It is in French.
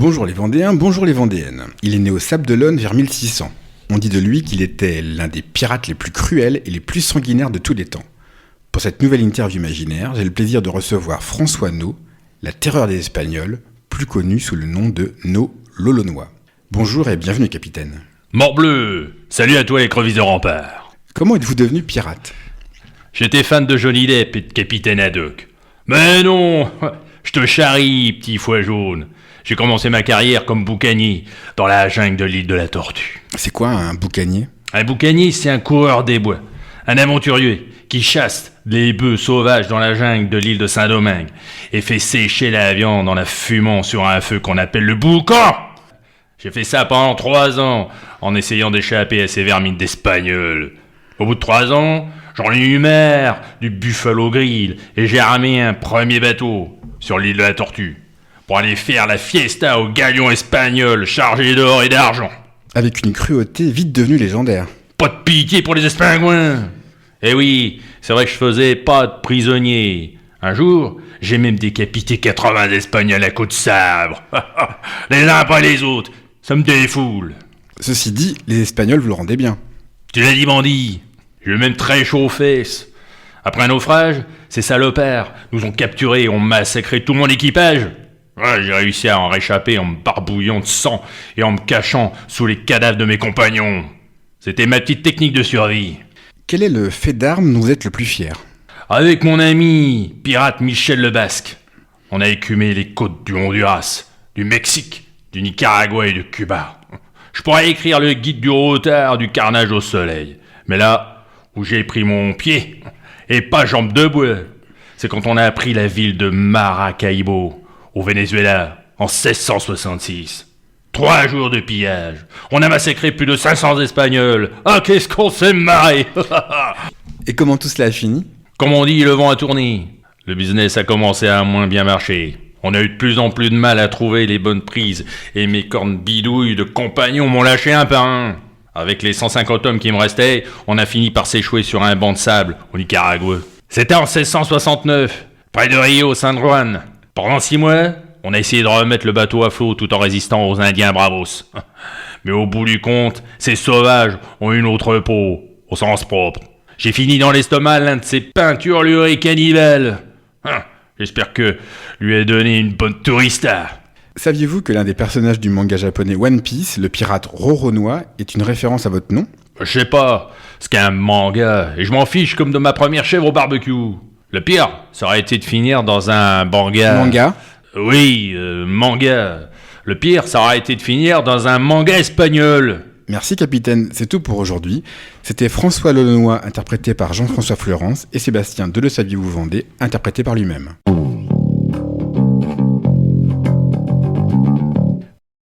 Bonjour les Vendéens, bonjour les Vendéennes. Il est né au Sable d'Olonne vers 1600. On dit de lui qu'il était l'un des pirates les plus cruels et les plus sanguinaires de tous les temps. Pour cette nouvelle interview imaginaire, j'ai le plaisir de recevoir François No, la terreur des Espagnols, plus connu sous le nom de No l'Olonois. Bonjour et bienvenue capitaine. Morbleu, salut à toi les crevisses de rempart. Comment êtes-vous devenu pirate ? J'étais fan de Johnny Depp et de Capitaine Haddock. Mais non, je te charrie, petit foie jaune. J'ai commencé ma carrière comme boucanier dans la jungle de l'île de la Tortue. C'est quoi un boucanier ? Un boucanier, c'est un coureur des bois, un aventurier qui chasse les bœufs sauvages dans la jungle de l'île de Saint-Domingue et fait sécher la viande en la fumant sur un feu qu'on appelle le boucan. J'ai fait ça pendant 3 ans en essayant d'échapper à ces vermines d'Espagnols. Au bout de 3 ans, j'en ai eu marre du Buffalo Grill et j'ai ramé un premier bateau sur l'île de la Tortue pour aller faire la fiesta aux galions espagnols chargés d'or et d'argent. Avec une cruauté vite devenue légendaire. Pas de pitié pour les Espingouins. Eh oui, c'est vrai que je faisais pas de prisonniers. Un jour, j'ai même décapité 80 Espagnols à coups de sabre. Les uns après les autres, ça me défoule. Ceci dit, les Espagnols vous le rendez bien. Tu l'as dit, bandit. J'ai même très chaud aux fesses. Après un naufrage, ces salopards nous ont capturés et ont massacré tout mon équipage. Ouais, j'ai réussi à en réchapper en me barbouillant de sang et en me cachant sous les cadavres de mes compagnons. C'était ma petite technique de survie. Quel est le fait d'armes dont vous êtes le plus fier ? Avec mon ami, pirate Michel le Basque, on a écumé les côtes du Honduras, du Mexique, du Nicaragua et de Cuba. Je pourrais écrire le guide du retard du carnage au soleil. Mais là où j'ai pris mon pied, et pas jambe de bois, c'est quand on a pris la ville de Maracaibo, au Venezuela, en 1666. 3 jours de pillage. On a massacré plus de 500 Espagnols. Ah, qu'est-ce qu'on s'est marré. Et comment tout cela a fini ? Comme on dit, le vent a tourné. Le business a commencé à moins bien marcher. On a eu de plus en plus de mal à trouver les bonnes prises. Et mes cornes bidouilles de compagnons m'ont lâché un par un. Avec les 150 hommes qui me restaient, on a fini par s'échouer sur un banc de sable au Nicaragua. C'était en 1669, près de Rio San Juan. Pendant 6 mois, on a essayé de remettre le bateau à flot tout en résistant aux Indiens bravos. Mais au bout du compte, ces sauvages ont une autre peau, au sens propre. J'ai fini dans l'estomac l'un de ces peinturlurés cannibales. J'espère que lui a donné une bonne tourista. Saviez-vous que l'un des personnages du manga japonais One Piece, le pirate Roronoa, est une référence à votre nom ? Je sais pas, c'est qu'un manga, et je m'en fiche comme de ma première chèvre au barbecue. Le pire, ça aurait été de finir dans un manga... Manga ? Oui, manga. Le pire, ça aurait été de finir dans un manga espagnol. Merci capitaine, c'est tout pour aujourd'hui. C'était François l'Olonois, interprété par Jean-François Fleurance, et Sébastien de Le Saviez-vous Vendée, interprété par lui-même.